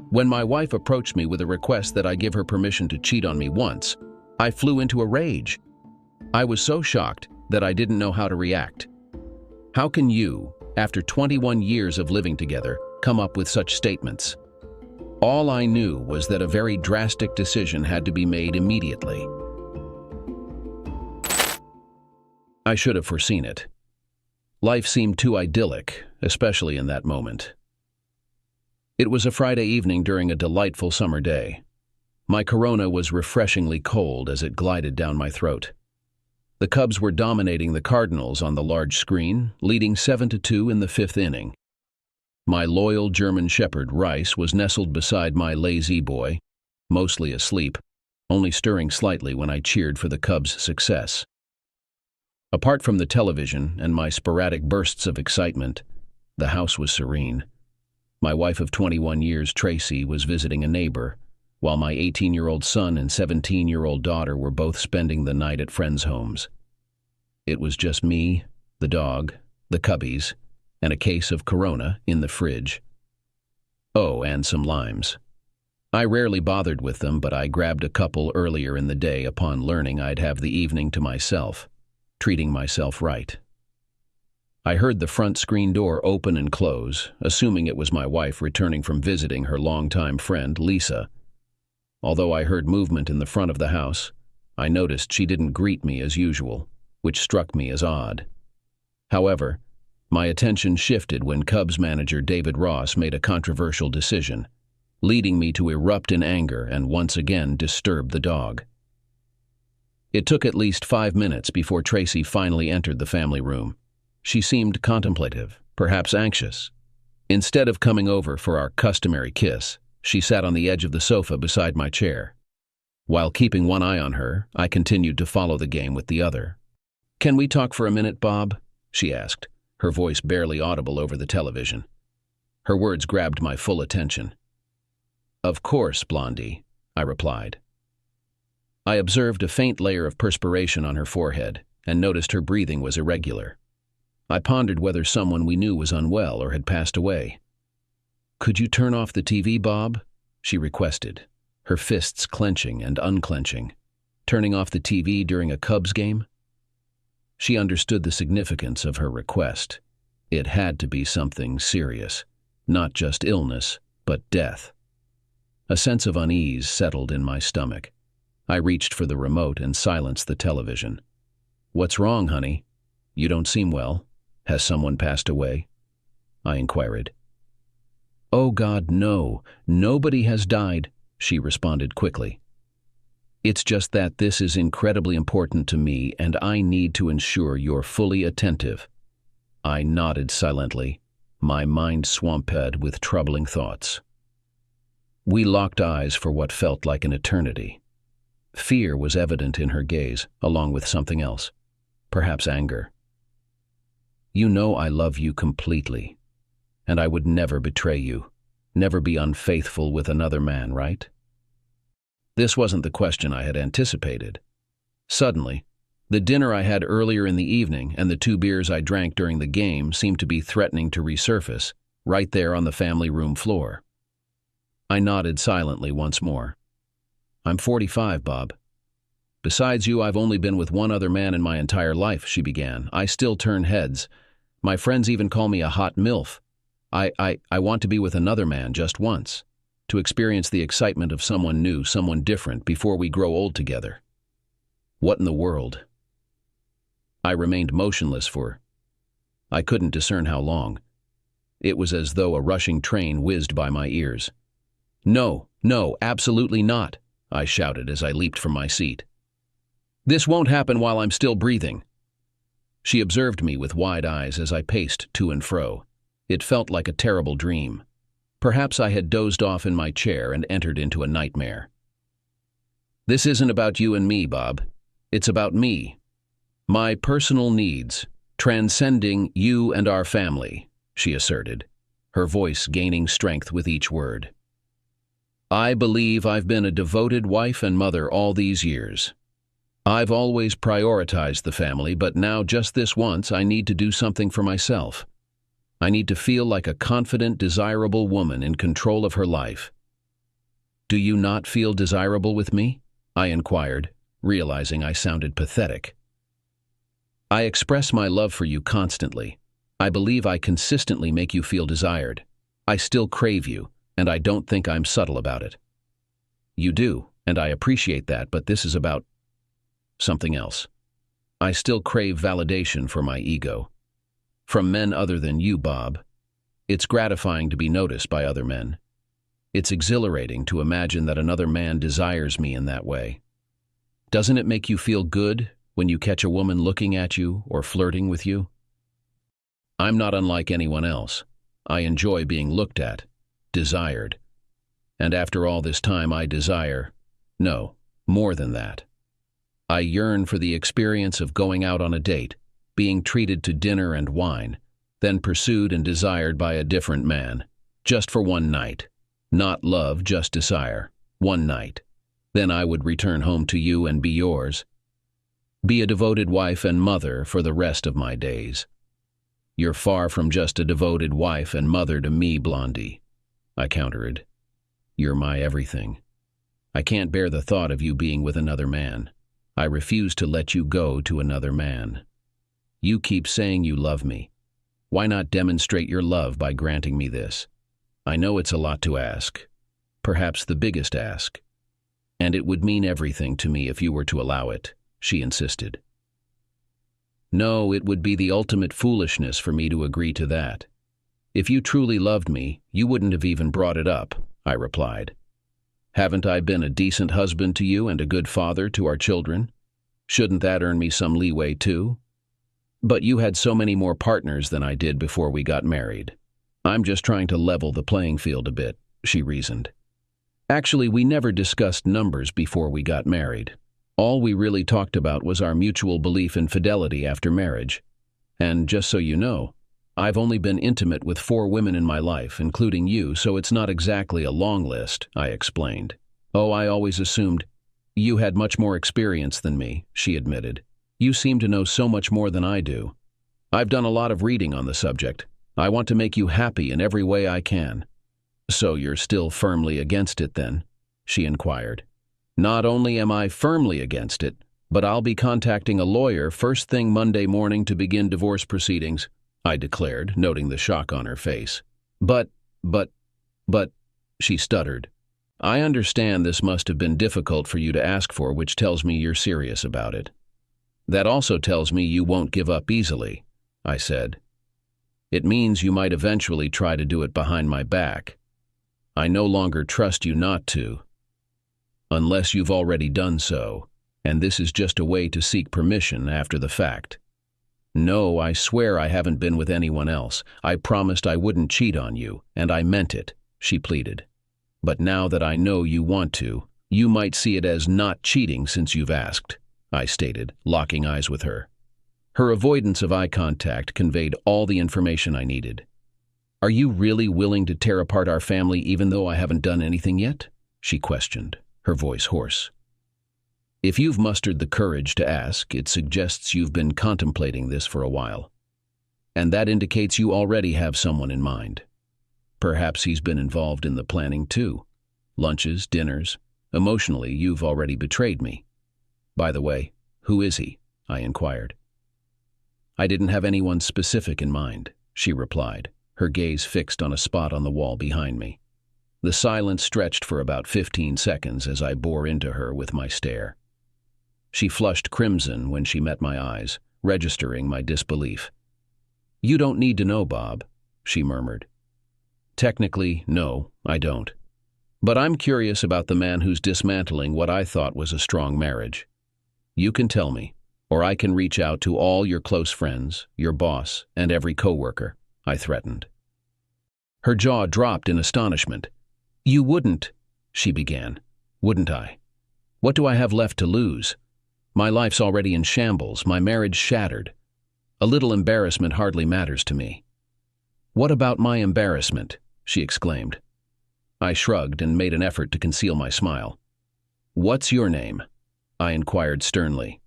When my wife approached me with a request that I give her permission to cheat on me once, I flew into a rage. I was so shocked that I didn't know how to react. How can you, after 21 years of living together, come up with such statements? All I knew was that a very drastic decision had to be made immediately. I should have foreseen it. Life seemed too idyllic, especially in that moment. It was a Friday evening during a delightful summer day. My Corona was refreshingly cold as it glided down my throat. The Cubs were dominating the Cardinals on the large screen, leading 7-2 in the fifth inning. My loyal German Shepherd, Rice, was nestled beside my lazy boy, mostly asleep, only stirring slightly when I cheered for the Cubs' success. Apart from the television and my sporadic bursts of excitement, the house was serene. My wife of 21 years, Tracy, was visiting a neighbor, while my 18-year-old son and 17-year-old daughter were both spending the night at friends' homes. It was just me, the dog, the cubbies, and a case of Corona in the fridge. Oh, and some limes. I rarely bothered with them, but I grabbed a couple earlier in the day upon learning I'd have the evening to myself, treating myself right. I heard the front screen door open and close, assuming it was my wife returning from visiting her longtime friend, Lisa. Although I heard movement in the front of the house, I noticed she didn't greet me as usual, which struck me as odd. However, my attention shifted when Cubs manager David Ross made a controversial decision, leading me to erupt in anger and once again disturb the dog. It took at least 5 minutes before Tracy finally entered the family room. She seemed contemplative, perhaps anxious. Instead of coming over for our customary kiss, she sat on the edge of the sofa beside my chair. While keeping one eye on her, I continued to follow the game with the other. "Can we talk for a minute, Bob?" she asked, her voice barely audible over the television. Her words grabbed my full attention. "Of course, Blondie," I replied. I observed a faint layer of perspiration on her forehead and noticed her breathing was irregular. I pondered whether someone we knew was unwell or had passed away. "Could you turn off the TV, Bob?" she requested, her fists clenching and unclenching. Turning off the TV during a Cubs game? She understood the significance of her request. It had to be something serious, not just illness, but death. A sense of unease settled in my stomach. I reached for the remote and silenced the television. "What's wrong, honey? You don't seem well. Has someone passed away?" I inquired. "Oh God, no. Nobody has died," she responded quickly. "It's just that this is incredibly important to me and I need to ensure you're fully attentive." I nodded silently, my mind swamped with troubling thoughts. We locked eyes for what felt like an eternity. Fear was evident in her gaze, along with something else, perhaps anger. "You know I love you completely, and I would never betray you, never be unfaithful with another man, right?" This wasn't the question I had anticipated. Suddenly, the dinner I had earlier in the evening and the 2 beers I drank during the game seemed to be threatening to resurface, right there on the family room floor. I nodded silently once more. "I'm 45, Bob. Besides you, I've only been with one other man in my entire life," she began. "I still turn heads. My friends even call me a hot MILF. I want to be with another man just once, to experience the excitement of someone new, someone different, before we grow old together." What in the world? I remained motionless I couldn't discern how long. It was as though a rushing train whizzed by my ears. "No, no, absolutely not," I shouted as I leaped from my seat. "This won't happen while I'm still breathing." She observed me with wide eyes as I paced to and fro. It felt like a terrible dream. Perhaps I had dozed off in my chair and entered into a nightmare. "This isn't about you and me, Bob. It's about me. My personal needs, transcending you and our family," she asserted, her voice gaining strength with each word. "I believe I've been a devoted wife and mother all these years. I've always prioritized the family, but now just this once I need to do something for myself. I need to feel like a confident, desirable woman in control of her life. Do you not feel desirable with me? I inquired, realizing I sounded pathetic. I express my love for you constantly. I believe I consistently make you feel desired. I still crave you, and I don't think I'm subtle about it. You do, and I appreciate that, but this is about something else. I still crave validation for my ego. From men other than you, Bob. It's gratifying to be noticed by other men. It's exhilarating to imagine that another man desires me in that way. Doesn't it make you feel good when you catch a woman looking at you or flirting with you? I'm not unlike anyone else. I enjoy being looked at, desired. And after all this time, I desire, no, more than that. I yearn for the experience of going out on a date, being treated to dinner and wine, then pursued and desired by a different man, just for one night. Not love, just desire. One night. Then I would return home to you and be yours. Be a devoted wife and mother for the rest of my days. You're far from just a devoted wife and mother to me, Blondie, I countered. You're my everything. I can't bear the thought of you being with another man. I refuse to let you go to another man. You keep saying you love me. Why not demonstrate your love by granting me this? I know it's a lot to ask, perhaps the biggest ask. And it would mean everything to me if you were to allow it, she insisted. No, it would be the ultimate foolishness for me to agree to that. If you truly loved me, you wouldn't have even brought it up, I replied. Haven't I been a decent husband to you and a good father to our children? Shouldn't that earn me some leeway too? But you had so many more partners than I did before we got married. I'm just trying to level the playing field a bit, she reasoned. Actually, we never discussed numbers before we got married. All we really talked about was our mutual belief in fidelity after marriage. And just so you know, I've only been intimate with 4 women in my life, including you, so it's not exactly a long list, I explained. Oh, I always assumed you had much more experience than me, she admitted. You seem to know so much more than I do. I've done a lot of reading on the subject. I want to make you happy in every way I can. So you're still firmly against it then? She inquired. Not only am I firmly against it, but I'll be contacting a lawyer first thing Monday morning to begin divorce proceedings, I declared, noting the shock on her face. But, she stuttered. I understand this must have been difficult for you to ask for, which tells me you're serious about it. That also tells me you won't give up easily, I said. It means you might eventually try to do it behind my back. I no longer trust you not to. Unless you've already done so, and this is just a way to seek permission after the fact. No, I swear I haven't been with anyone else. I promised I wouldn't cheat on you, and I meant it, she pleaded. But now that I know you want to, you might see it as not cheating since you've asked, I stated, locking eyes with her. Her avoidance of eye contact conveyed all the information I needed. Are you really willing to tear apart our family even though I haven't done anything yet? She questioned, her voice hoarse. If you've mustered the courage to ask, it suggests you've been contemplating this for a while. And that indicates you already have someone in mind. Perhaps he's been involved in the planning too. Lunches, dinners. Emotionally, you've already betrayed me. By the way, who is he? I inquired. I didn't have anyone specific in mind, she replied, her gaze fixed on a spot on the wall behind me. The silence stretched for about 15 seconds as I bore into her with my stare. She flushed crimson when she met my eyes, registering my disbelief. You don't need to know, Bob, she murmured. Technically, no, I don't. But I'm curious about the man who's dismantling what I thought was a strong marriage. You can tell me, or I can reach out to all your close friends, your boss, and every coworker, I threatened. Her jaw dropped in astonishment. You wouldn't, she began. Wouldn't I? What do I have left to lose? My life's already in shambles, my marriage shattered. A little embarrassment hardly matters to me. What about my embarrassment? She exclaimed. I shrugged and made an effort to conceal my smile. What's your name? I inquired sternly.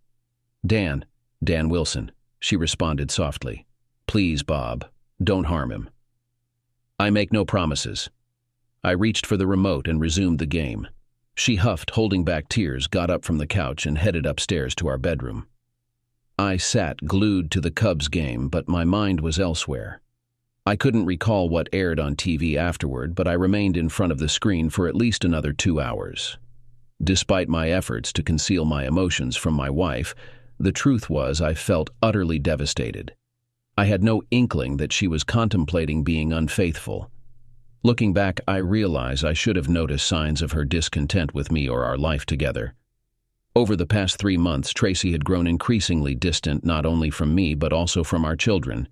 Dan Wilson, she responded softly. Please, Bob, don't harm him. I make no promises. I reached for the remote and resumed the game. She huffed, holding back tears, got up from the couch and headed upstairs to our bedroom. I sat glued to the Cubs game, but my mind was elsewhere. I couldn't recall what aired on TV afterward, but I remained in front of the screen for at least another 2 hours. Despite my efforts to conceal my emotions from my wife, the truth was I felt utterly devastated. I had no inkling that she was contemplating being unfaithful. Looking back, I realize I should have noticed signs of her discontent with me or our life together. Over the past 3 months, Tracy had grown increasingly distant not only from me but also from our children.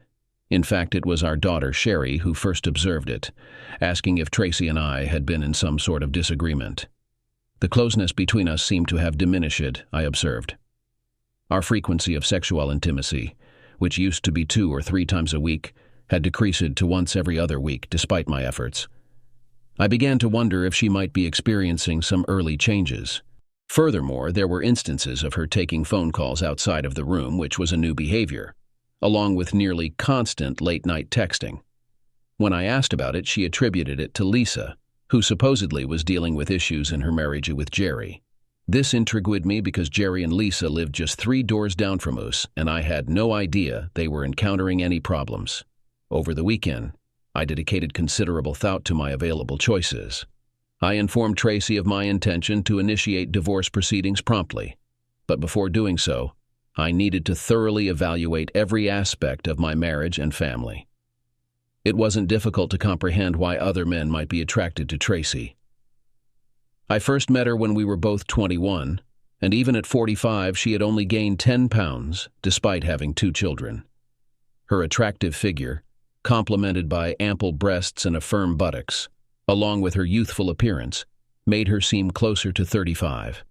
In fact, it was our daughter, Sherry, who first observed it, asking if Tracy and I had been in some sort of disagreement. The closeness between us seemed to have diminished, I observed. Our frequency of sexual intimacy, which used to be 2 or 3 times a week, had decreased to once every other week, despite my efforts. I began to wonder if she might be experiencing some early changes. Furthermore, there were instances of her taking phone calls outside of the room, which was a new behavior, along with nearly constant late-night texting. When I asked about it, she attributed it to Lisa, who supposedly was dealing with issues in her marriage with Jerry. This intrigued me because Jerry and Lisa lived just 3 doors down from us, and I had no idea they were encountering any problems. Over the weekend, I dedicated considerable thought to my available choices. I informed Tracy of my intention to initiate divorce proceedings promptly, but before doing so, I needed to thoroughly evaluate every aspect of my marriage and family. It wasn't difficult to comprehend why other men might be attracted to Tracy. I first met her when we were both 21, and even at 45 she had only gained 10 pounds, despite having 2 children. Her attractive figure, complemented by ample breasts and a firm buttocks, along with her youthful appearance, made her seem closer to 35.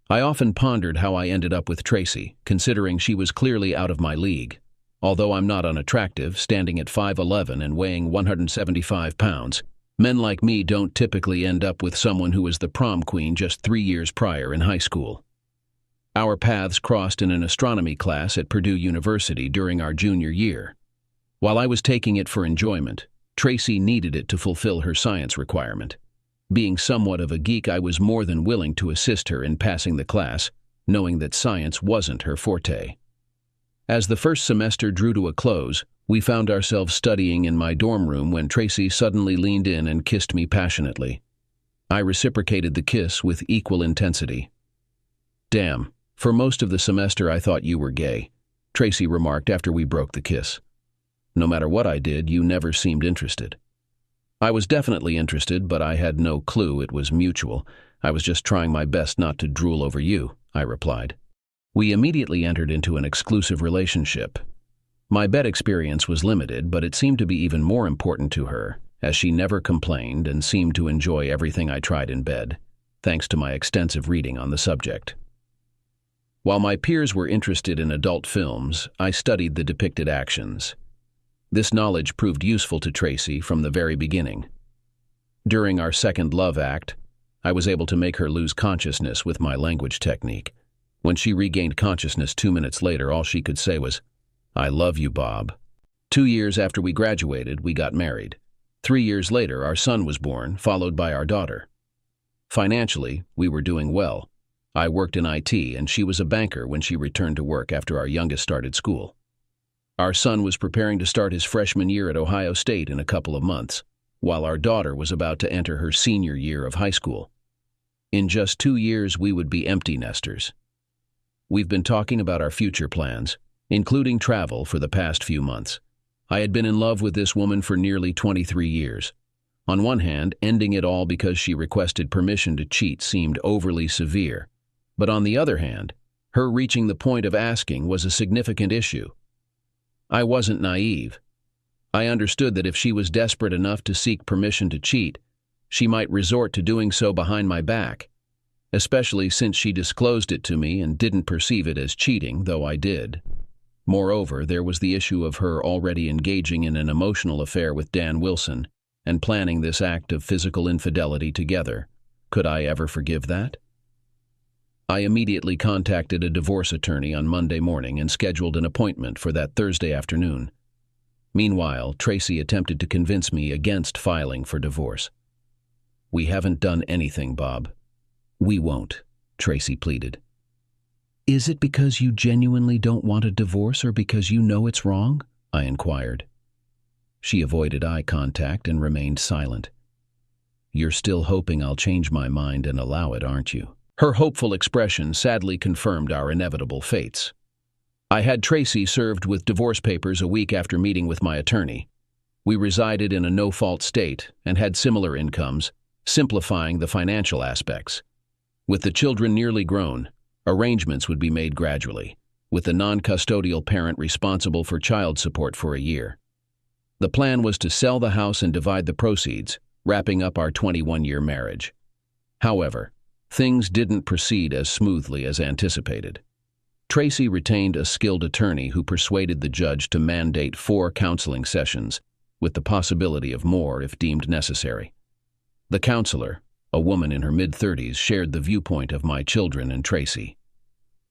I often pondered how I ended up with Tracy, considering she was clearly out of my league. Although I'm not unattractive, standing at 5'11" and weighing 175 pounds, men like me don't typically end up with someone who was the prom queen just 3 years prior in high school. Our paths crossed in an astronomy class at Purdue University during our junior year. While I was taking it for enjoyment, Tracy needed it to fulfill her science requirement. Being somewhat of a geek, I was more than willing to assist her in passing the class, knowing that science wasn't her forte. As the first semester drew to a close, we found ourselves studying in my dorm room when Tracy suddenly leaned in and kissed me passionately. I reciprocated the kiss with equal intensity. "Damn, for most of the semester I thought you were gay," Tracy remarked after we broke the kiss. "No matter what I did, you never seemed interested." I was definitely interested, but I had no clue it was mutual. "I was just trying my best not to drool over you," I replied. We immediately entered into an exclusive relationship. My bed experience was limited, but it seemed to be even more important to her, as she never complained and seemed to enjoy everything I tried in bed, thanks to my extensive reading on the subject. While my peers were interested in adult films, I studied the depicted actions. This knowledge proved useful to Tracy from the very beginning. During our second love act, I was able to make her lose consciousness with my language technique. When she regained consciousness 2 minutes later, all she could say was, "I love you, Bob." 2 years after we graduated, we got married. 3 years later, our son was born, followed by our daughter. Financially, we were doing well. I worked in IT, and she was a banker when she returned to work after our youngest started school. Our son was preparing to start his freshman year at Ohio State in a couple of months, while our daughter was about to enter her senior year of high school. In just 2 years, we would be empty nesters. We've been talking about our future plans, including travel, for the past few months. I had been in love with this woman for nearly 23 years. On one hand, ending it all because she requested permission to cheat seemed overly severe, but on the other hand, her reaching the point of asking was a significant issue. I wasn't naive. I understood that if she was desperate enough to seek permission to cheat, she might resort to doing so behind my back, especially since she disclosed it to me and didn't perceive it as cheating, though I did. Moreover, there was the issue of her already engaging in an emotional affair with Dan Wilson and planning this act of physical infidelity together. Could I ever forgive that? I immediately contacted a divorce attorney on Monday morning and scheduled an appointment for that Thursday afternoon. Meanwhile, Tracy attempted to convince me against filing for divorce. We haven't done anything, Bob. We won't, Tracy pleaded. Is it because you genuinely don't want a divorce or because you know it's wrong? I inquired. She avoided eye contact and remained silent. You're still hoping I'll change my mind and allow it, aren't you? Her hopeful expression sadly confirmed our inevitable fates. I had Tracy served with divorce papers a week after meeting with my attorney. We resided in a no-fault state and had similar incomes, simplifying the financial aspects. With the children nearly grown, arrangements would be made gradually, with the non-custodial parent responsible for child support for a year. The plan was to sell the house and divide the proceeds, wrapping up our 21-year marriage. However, things didn't proceed as smoothly as anticipated. Tracy retained a skilled attorney who persuaded the judge to mandate 4 counseling sessions, with the possibility of more if deemed necessary. The counselor, a woman in her mid-30s, shared the viewpoint of my children and Tracy.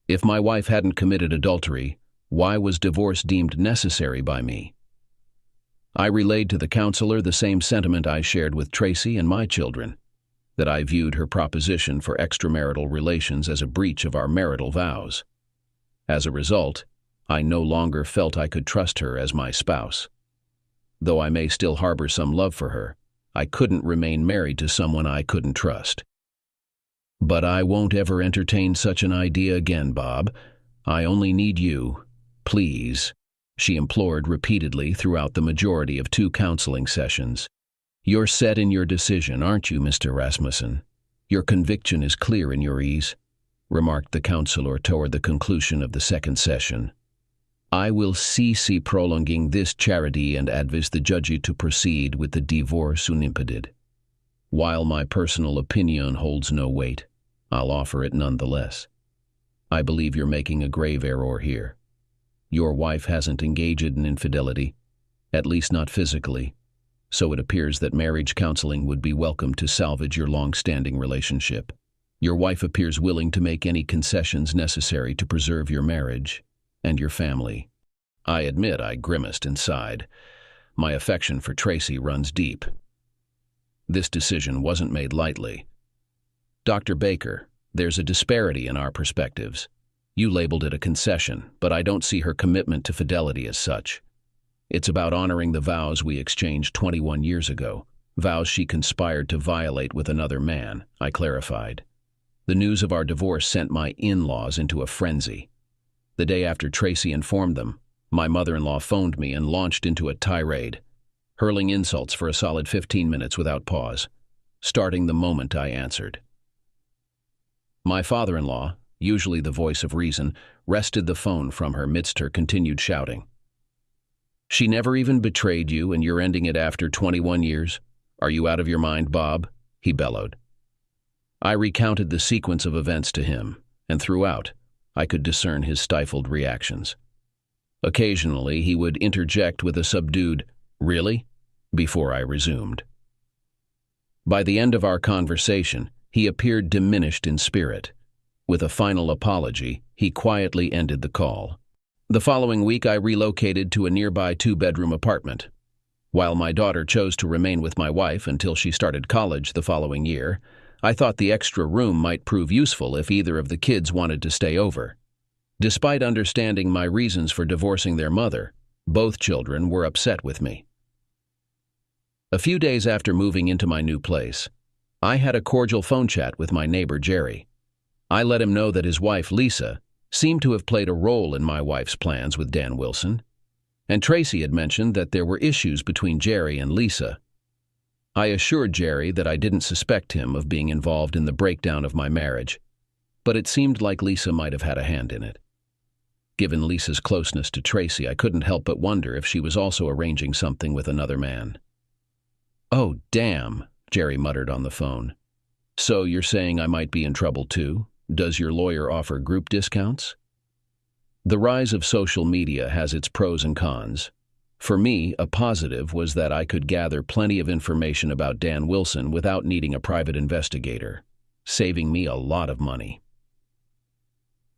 If my wife hadn't committed adultery, why was divorce deemed necessary by me? I relayed to the counselor the same sentiment I shared with Tracy and my children, that I viewed her proposition for extramarital relations as a breach of our marital vows. As a result, I no longer felt I could trust her as my spouse. Though I may still harbor some love for her, I couldn't remain married to someone I couldn't trust. But I won't ever entertain such an idea again, Bob. I only need you. Please, she implored repeatedly throughout the majority of 2 counseling sessions. You're set in your decision, aren't you, Mr. Rasmussen? Your conviction is clear in your ease, remarked the counselor toward the conclusion of the second session. I will cease prolonging this charity and advise the judge to proceed with the divorce unimpeded. While my personal opinion holds no weight, I'll offer it nonetheless. I believe you're making a grave error here. Your wife hasn't engaged in infidelity, at least not physically, so it appears that marriage counseling would be welcome to salvage your long-standing relationship. Your wife appears willing to make any concessions necessary to preserve your marriage and your family. I admit I grimaced and sighed. My affection for Tracy runs deep. This decision wasn't made lightly. Dr. Baker, there's a disparity in our perspectives. You labeled it a concession, but I don't see her commitment to fidelity as such. It's about honoring the vows we exchanged 21 years ago, vows she conspired to violate with another man, I clarified. The news of our divorce sent my in-laws into a frenzy. The day after Tracy informed them, my mother-in-law phoned me and launched into a tirade, hurling insults for a solid 15 minutes without pause, starting the moment I answered. My father-in-law, usually the voice of reason, wrested the phone from her midst her continued shouting. She never even betrayed you and you're ending it after 21 years? Are you out of your mind, Bob? He bellowed. I recounted the sequence of events to him, and throughout, I could discern his stifled reactions. Occasionally, he would interject with a subdued, "Really?" before I resumed. By the end of our conversation, he appeared diminished in spirit. With a final apology, he quietly ended the call. The following week, I relocated to a nearby 2-bedroom apartment. While my daughter chose to remain with my wife until she started college the following year, I thought the extra room might prove useful if either of the kids wanted to stay over. Despite understanding my reasons for divorcing their mother, both children were upset with me. A few days after moving into my new place, I had a cordial phone chat with my neighbor Jerry. I let him know that his wife Lisa seemed to have played a role in my wife's plans with Dan Wilson, and Tracy had mentioned that there were issues between Jerry and Lisa. I assured Jerry that I didn't suspect him of being involved in the breakdown of my marriage, but it seemed like Lisa might have had a hand in it. Given Lisa's closeness to Tracy, I couldn't help but wonder if she was also arranging something with another man. "Oh, damn," Jerry muttered on the phone. "So you're saying I might be in trouble too? Does your lawyer offer group discounts?" The rise of social media has its pros and cons. For me, a positive was that I could gather plenty of information about Dan Wilson without needing a private investigator, saving me a lot of money.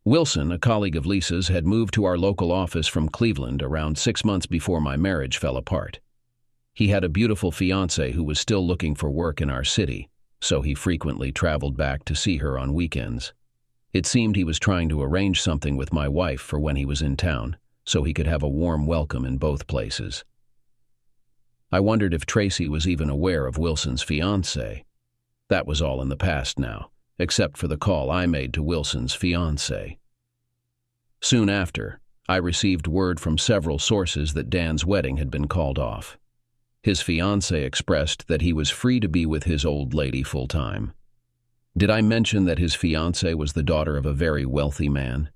Wilson, a colleague of Lisa's, had moved to our local office from Cleveland around 6 months before my marriage fell apart. He had a beautiful fiancée who was still looking for work in our city, so he frequently traveled back to see her on weekends. It seemed he was trying to arrange something with my wife for when he was in town, so he could have a warm welcome in both places. I wondered if Tracy was even aware of Wilson's fiancée. That was all in the past now, except for the call I made to Wilson's fiancée. Soon after, I received word from several sources that Dan's wedding had been called off. His fiancée expressed that he was free to be with his old lady full-time. Did I mention that his fiancée was the daughter of a very wealthy man?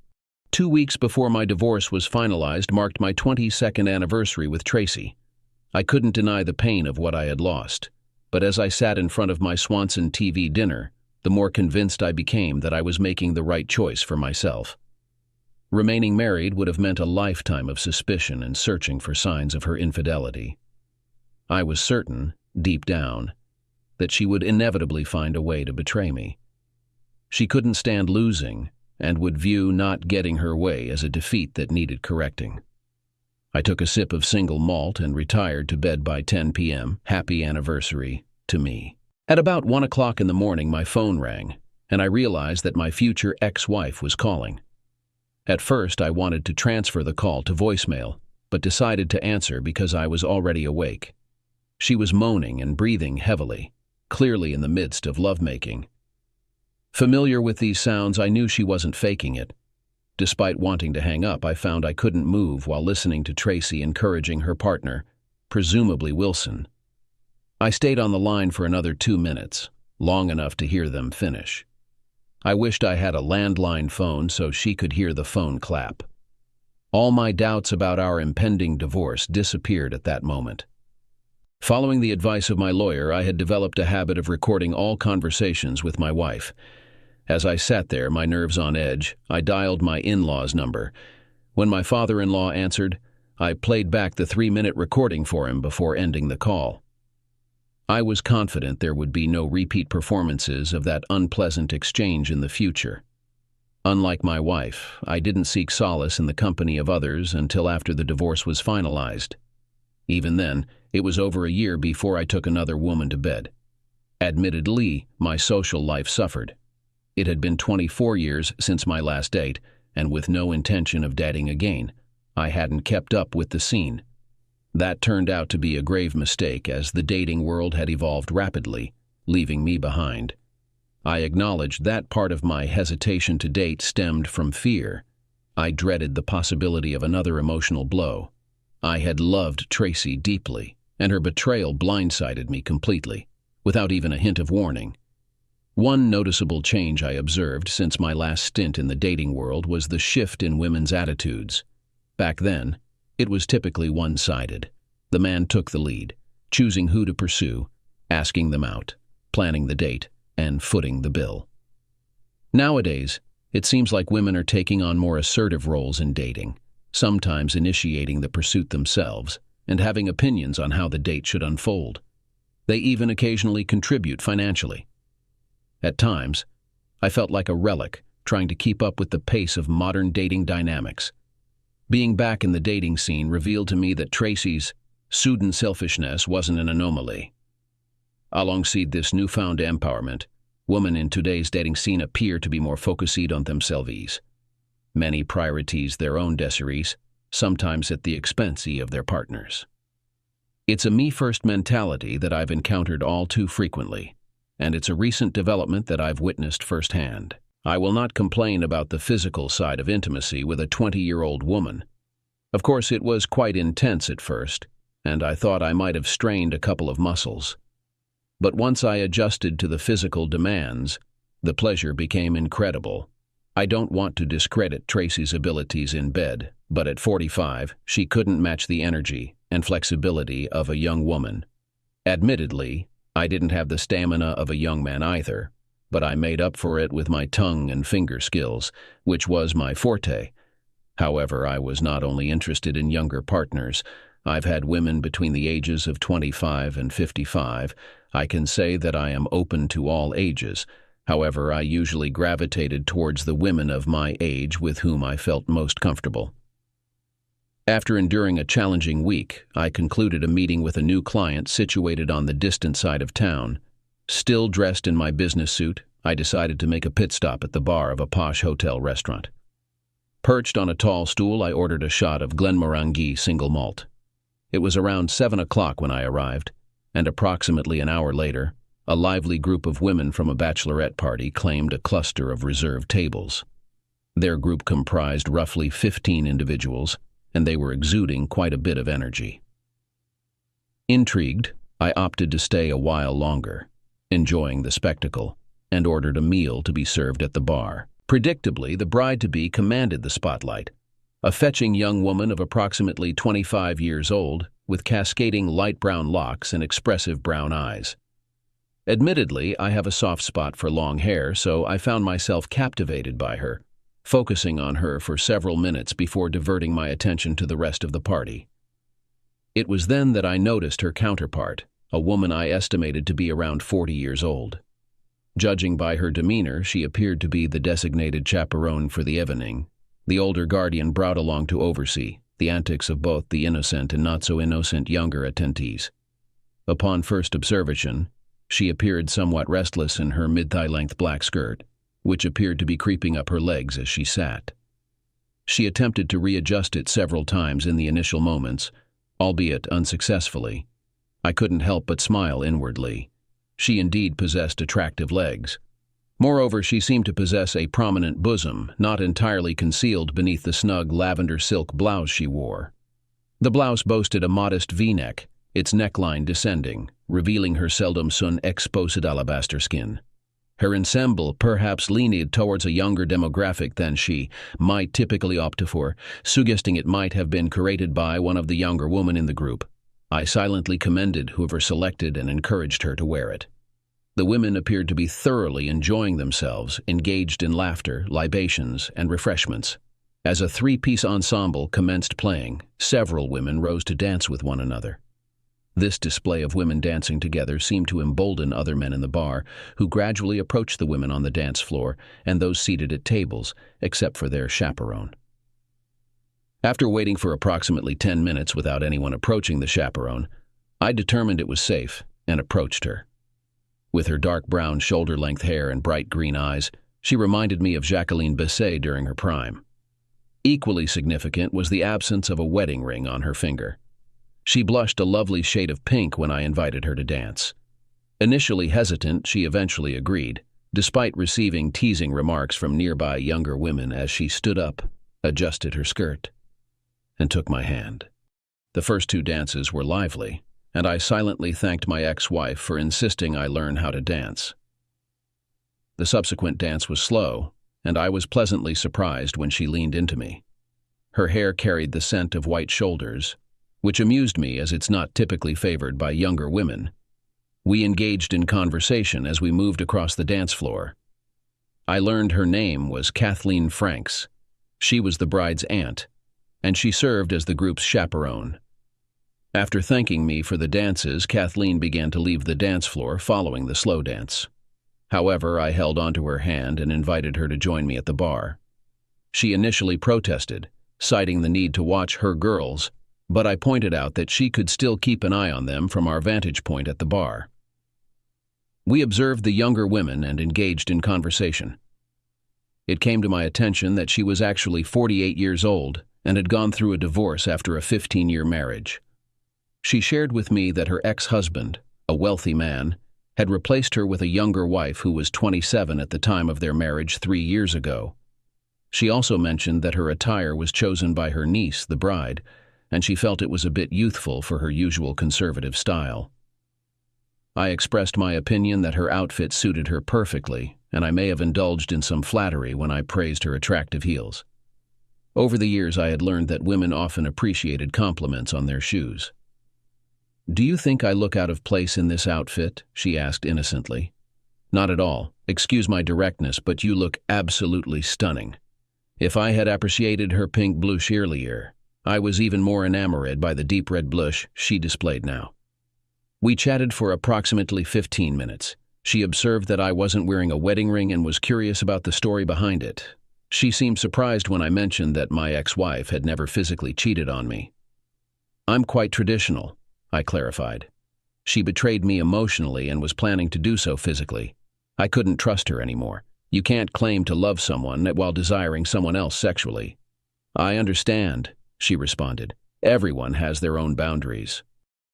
2 weeks before my divorce was finalized marked my 22nd anniversary with Tracy. I couldn't deny the pain of what I had lost, but as I sat in front of my Swanson TV dinner, the more convinced I became that I was making the right choice for myself. Remaining married would have meant a lifetime of suspicion and searching for signs of her infidelity. I was certain, deep down, that she would inevitably find a way to betray me. She couldn't stand losing and would view not getting her way as a defeat that needed correcting. I took a sip of single malt and retired to bed by 10 p.m. Happy anniversary to me. At about 1 o'clock in the morning, my phone rang, and I realized that my future ex-wife was calling. At first, I wanted to transfer the call to voicemail, but decided to answer because I was already awake. She was moaning and breathing heavily, clearly in the midst of lovemaking. Familiar with these sounds, I knew she wasn't faking it. Despite wanting to hang up, I found I couldn't move while listening to Tracy encouraging her partner, presumably Wilson. I stayed on the line for another 2 minutes, long enough to hear them finish. I wished I had a landline phone so she could hear the phone clap. All my doubts about our impending divorce disappeared at that moment. Following the advice of my lawyer, I had developed a habit of recording all conversations with my wife. As I sat there, my nerves on edge, I dialed my in-law's number. When my father-in-law answered, I played back the 3-minute recording for him before ending the call. I was confident there would be no repeat performances of that unpleasant exchange in the future. Unlike my wife, I didn't seek solace in the company of others until after the divorce was finalized. Even then, it was over a year before I took another woman to bed. Admittedly, my social life suffered. It had been 24 years since my last date, and with no intention of dating again, I hadn't kept up with the scene. That turned out to be a grave mistake, as the dating world had evolved rapidly, leaving me behind. I acknowledged that part of my hesitation to date stemmed from fear. I dreaded the possibility of another emotional blow. I had loved Tracy deeply, and her betrayal blindsided me completely, without even a hint of warning. One noticeable change I observed since my last stint in the dating world was the shift in women's attitudes. Back then, it was typically one-sided. The man took the lead, choosing who to pursue, asking them out, planning the date, and footing the bill. Nowadays, it seems like women are taking on more assertive roles in dating, sometimes initiating the pursuit themselves and having opinions on how the date should unfold. They even occasionally contribute financially. At times, I felt like a relic, trying to keep up with the pace of modern dating dynamics. Being back in the dating scene revealed to me that Tracy's pseudo selfishness wasn't an anomaly. Alongside this newfound empowerment, women in today's dating scene appear to be more focused on themselves. Many prioritize their own desirees, sometimes at the expense of their partners. It's a me-first mentality that I've encountered all too frequently, and it's a recent development that I've witnessed firsthand. I will not complain about the physical side of intimacy with a 20-year-old woman. Of course, it was quite intense at first, and I thought I might have strained a couple of muscles. But once I adjusted to the physical demands, the pleasure became incredible. I don't want to discredit Tracy's abilities in bed, but at 45, she couldn't match the energy and flexibility of a young woman. Admittedly, I didn't have the stamina of a young man either, but I made up for it with my tongue and finger skills, which was my forte. However, I was not only interested in younger partners. I've had women between the ages of 25 and 55. I can say that I am open to all ages. However, I usually gravitated towards the women of my age with whom I felt most comfortable. After enduring a challenging week, I concluded a meeting with a new client situated on the distant side of town. Still dressed in my business suit, I decided to make a pit stop at the bar of a posh hotel restaurant. Perched on a tall stool, I ordered a shot of Glenmorangie single malt. It was around 7 o'clock when I arrived, and approximately an hour later, a lively group of women from a bachelorette party claimed a cluster of reserved tables. Their group comprised roughly 15 individuals, and they were exuding quite a bit of energy. Intrigued, I opted to stay a while longer, enjoying the spectacle, and ordered a meal to be served at the bar. Predictably, the bride-to-be commanded the spotlight, a fetching young woman of approximately 25 years old, with cascading light brown locks and expressive brown eyes. Admittedly, I have a soft spot for long hair, so I found myself captivated by her, focusing on her for several minutes before diverting my attention to the rest of the party. It was then that I noticed her counterpart, a woman I estimated to be around 40 years old. Judging by her demeanor, she appeared to be the designated chaperone for the evening, the older guardian brought along to oversee the antics of both the innocent and not-so-innocent younger attendees. Upon first observation, she appeared somewhat restless in her mid-thigh-length black skirt, which appeared to be creeping up her legs as she sat. She attempted to readjust it several times in the initial moments, albeit unsuccessfully. I couldn't help but smile inwardly. She indeed possessed attractive legs. Moreover, she seemed to possess a prominent bosom, not entirely concealed beneath the snug lavender silk blouse she wore. The blouse boasted a modest V-neck, its neckline descending, revealing her seldom sun exposed alabaster skin. Her ensemble perhaps leaned towards a younger demographic than she might typically opt for, suggesting it might have been curated by one of the younger women in the group. I silently commended whoever selected and encouraged her to wear it. The women appeared to be thoroughly enjoying themselves, engaged in laughter, libations, and refreshments. As a three-piece ensemble commenced playing, several women rose to dance with one another. This display of women dancing together seemed to embolden other men in the bar, who gradually approached the women on the dance floor and those seated at tables, except for their chaperone. After waiting for approximately 10 minutes without anyone approaching the chaperone, I determined it was safe and approached her. With her dark brown shoulder-length hair and bright green eyes, she reminded me of Jacqueline Bisset during her prime. Equally significant was the absence of a wedding ring on her finger. She blushed a lovely shade of pink when I invited her to dance. Initially hesitant, she eventually agreed, despite receiving teasing remarks from nearby younger women as she stood up, adjusted her skirt, and took my hand. The first two dances were lively, and I silently thanked my ex-wife for insisting I learn how to dance. The subsequent dance was slow, and I was pleasantly surprised when she leaned into me. Her hair carried the scent of white shoulders, which amused me as it's not typically favored by younger women. We engaged in conversation as we moved across the dance floor. I learned her name was Kathleen Franks. She was the bride's aunt, and she served as the group's chaperone. After thanking me for the dances, Kathleen began to leave the dance floor following the slow dance. However, I held onto her hand and invited her to join me at the bar. She initially protested, citing the need to watch her girls, but I pointed out that she could still keep an eye on them from our vantage point at the bar. We observed the younger women and engaged in conversation. It came to my attention that she was actually 48 years old and had gone through a divorce after a 15-year marriage. She shared with me that her ex-husband, a wealthy man, had replaced her with a younger wife who was 27 at the time of their marriage 3 years ago. She also mentioned that her attire was chosen by her niece, the bride, and she felt it was a bit youthful for her usual conservative style. I expressed my opinion that her outfit suited her perfectly, and I may have indulged in some flattery when I praised her attractive heels. Over the years, I had learned that women often appreciated compliments on their shoes. "Do you think I look out of place in this outfit?" she asked innocently. "Not at all. Excuse my directness, but you look absolutely stunning." If I had appreciated her pink blush earlier, I was even more enamored by the deep red blush she displayed now. We chatted for approximately 15 minutes. She observed that I wasn't wearing a wedding ring and was curious about the story behind it. She seemed surprised when I mentioned that my ex-wife had never physically cheated on me. "I'm quite traditional," I clarified. She betrayed me emotionally and was planning to do so physically. I couldn't trust her anymore. You can't claim to love someone while desiring someone else sexually. I understand, she responded. Everyone has their own boundaries.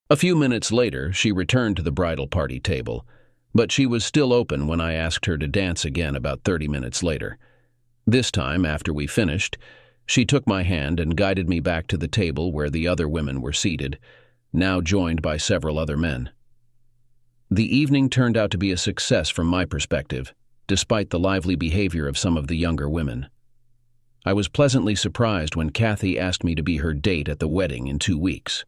A few minutes later, she returned to the bridal party table, but she was still open when I asked her to dance again about 30 minutes later. This time, after we finished, she took my hand and guided me back to the table where the other women were seated, now joined by several other men. The evening turned out to be a success from my perspective, despite the lively behavior of some of the younger women. I was pleasantly surprised when Kathy asked me to be her date at the wedding in 2 weeks.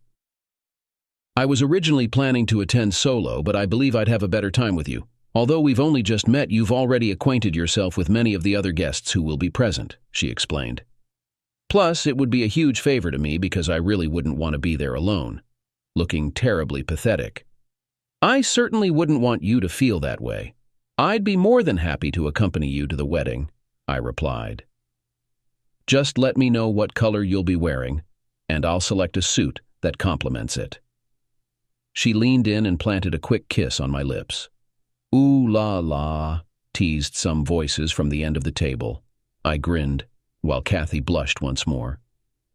I was originally planning to attend solo, but I believe I'd have a better time with you. Although we've only just met, you've already acquainted yourself with many of the other guests who will be present, she explained. Plus, it would be a huge favor to me because I really wouldn't want to be there alone, looking terribly pathetic. I certainly wouldn't want you to feel that way. I'd be more than happy to accompany you to the wedding, I replied. Just let me know what color you'll be wearing, and I'll select a suit that complements it. She leaned in and planted a quick kiss on my lips. Ooh la la, teased some voices from the end of the table. I grinned, while Kathy blushed once more.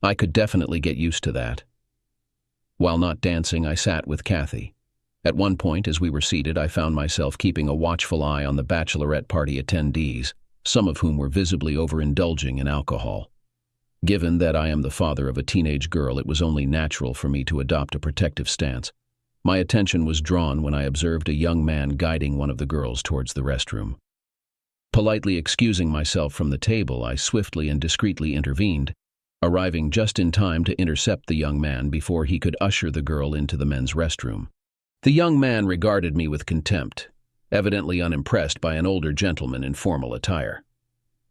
I could definitely get used to that. While not dancing, I sat with Kathy. At one point, as we were seated, I found myself keeping a watchful eye on the bachelorette party attendees, some of whom were visibly overindulging in alcohol. Given that I am the father of a teenage girl, it was only natural for me to adopt a protective stance. My attention was drawn when I observed a young man guiding one of the girls towards the restroom. Politely excusing myself from the table, I swiftly and discreetly intervened, arriving just in time to intercept the young man before he could usher the girl into the men's restroom. The young man regarded me with contempt, evidently unimpressed by an older gentleman in formal attire.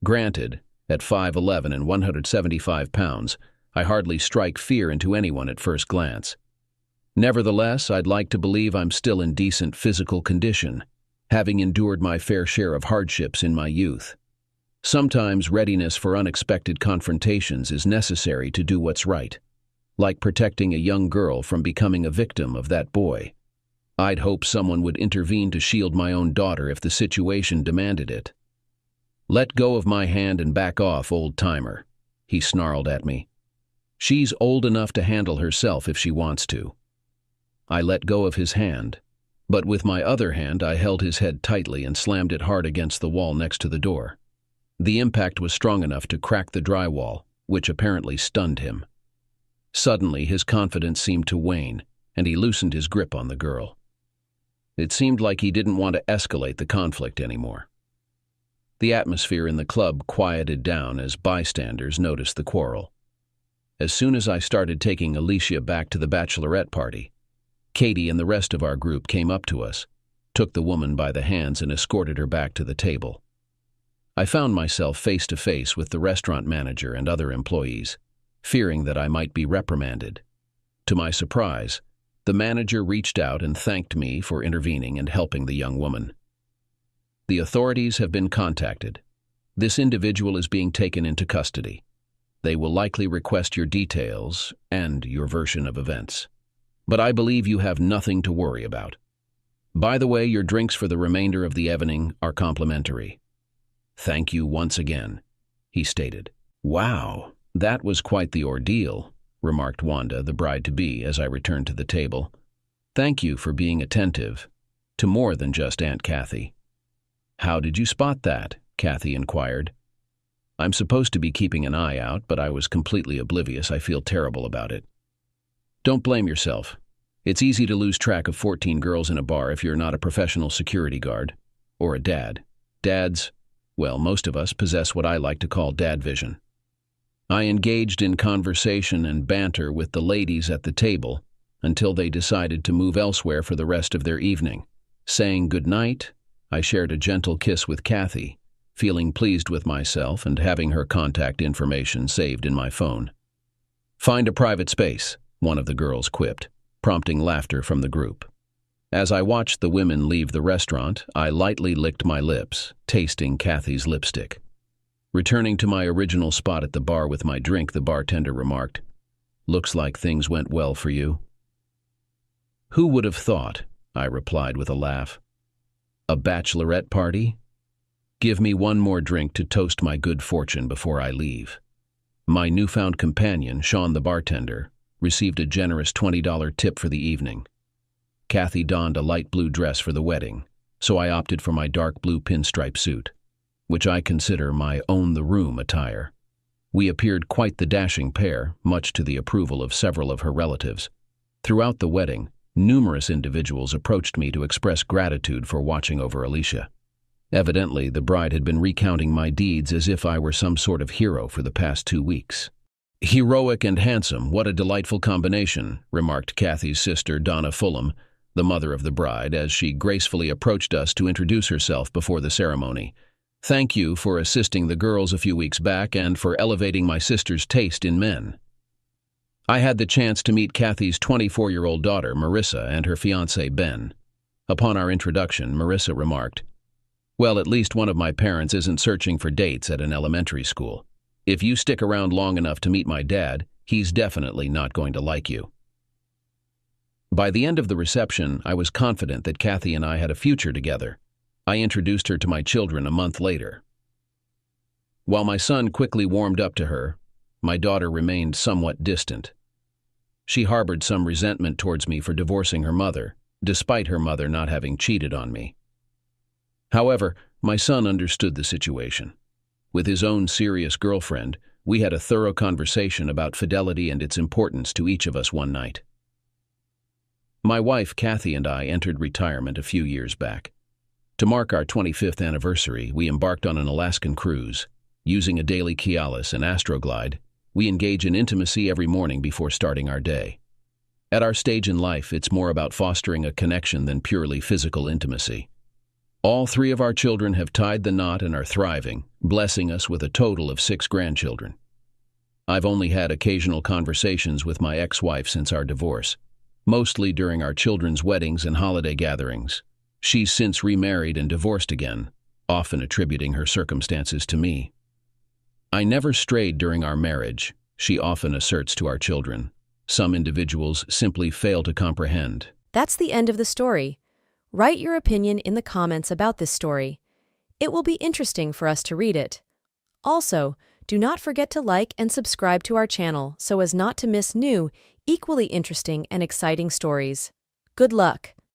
Granted, at 5'11" and 175 pounds, I hardly strike fear into anyone at first glance. Nevertheless, I'd like to believe I'm still in decent physical condition, having endured my fair share of hardships in my youth. Sometimes readiness for unexpected confrontations is necessary to do what's right, like protecting a young girl from becoming a victim of that boy. I'd hope someone would intervene to shield my own daughter if the situation demanded it. Let go of my hand and back off, old-timer, he snarled at me. She's old enough to handle herself if she wants to. I let go of his hand, but with my other hand I held his head tightly and slammed it hard against the wall next to the door. The impact was strong enough to crack the drywall, which apparently stunned him. Suddenly his confidence seemed to wane, and he loosened his grip on the girl. It seemed like he didn't want to escalate the conflict anymore. The atmosphere in the club quieted down as bystanders noticed the quarrel. As soon as I started taking Alicia back to the bachelorette party, Katie and the rest of our group came up to us, took the woman by the hands and escorted her back to the table. I found myself face to face with the restaurant manager and other employees, fearing that I might be reprimanded. To my surprise, the manager reached out and thanked me for intervening and helping the young woman. The authorities have been contacted. This individual is being taken into custody. They will likely request your details and your version of events. But I believe you have nothing to worry about. By the way, your drinks for the remainder of the evening are complimentary. Thank you once again, he stated. Wow, that was quite the ordeal, remarked Wanda, the bride-to-be, as I returned to the table. Thank you for being attentive to more than just Aunt Kathy. How did you spot that? Kathy inquired. I'm supposed to be keeping an eye out, but I was completely oblivious. I feel terrible about it. Don't blame yourself. It's easy to lose track of 14 girls in a bar if you're not a professional security guard or a dad. Dads, well, most of us possess what I like to call dad vision. I engaged in conversation and banter with the ladies at the table until they decided to move elsewhere for the rest of their evening. Saying goodnight, I shared a gentle kiss with Kathy, feeling pleased with myself and having her contact information saved in my phone. Find a private space, one of the girls quipped, prompting laughter from the group. As I watched the women leave the restaurant, I lightly licked my lips, tasting Kathy's lipstick. Returning to my original spot at the bar with my drink, the bartender remarked, "Looks like things went well for you." Who would have thought? I replied with a laugh. A bachelorette party? Give me one more drink to toast my good fortune before I leave. My newfound companion, Sean the bartender, received a generous $20 tip for the evening. Kathy donned a light blue dress for the wedding, so I opted for my dark blue pinstripe suit, which I consider my own-the-room attire. We appeared quite the dashing pair, much to the approval of several of her relatives. Throughout the wedding, numerous individuals approached me to express gratitude for watching over Alicia. Evidently, the bride had been recounting my deeds as if I were some sort of hero for the past 2 weeks. Heroic and handsome, what a delightful combination, remarked Kathy's sister, Donna Fulham, the mother of the bride, as she gracefully approached us to introduce herself before the ceremony. Thank you for assisting the girls a few weeks back and for elevating my sister's taste in men. I had the chance to meet Kathy's 24-year-old daughter, Marissa, and her fiancé, Ben. Upon our introduction, Marissa remarked, "Well, at least one of my parents isn't searching for dates at an elementary school. If you stick around long enough to meet my dad, he's definitely not going to like you." By the end of the reception, I was confident that Kathy and I had a future together. I introduced her to my children a month later. While my son quickly warmed up to her, my daughter remained somewhat distant. She harbored some resentment towards me for divorcing her mother, despite her mother not having cheated on me. However, my son understood the situation. With his own serious girlfriend, we had a thorough conversation about fidelity and its importance to each of us one night. My wife, Kathy, and I entered retirement a few years back. To mark our 25th anniversary, we embarked on an Alaskan cruise. Using a daily Cialis and Astroglide, we engage in intimacy every morning before starting our day. At our stage in life, it's more about fostering a connection than purely physical intimacy. All 3 of our children have tied the knot and are thriving, blessing us with a total of 6 grandchildren. I've only had occasional conversations with my ex-wife since our divorce, mostly during our children's weddings and holiday gatherings. She's since remarried and divorced again, often attributing her circumstances to me. I never strayed during our marriage, she often asserts to our children. Some individuals simply fail to comprehend. That's the end of the story. Write your opinion in the comments about this story. It will be interesting for us to read it. Also, do not forget to like and subscribe to our channel so as not to miss new, equally interesting and exciting stories. Good luck!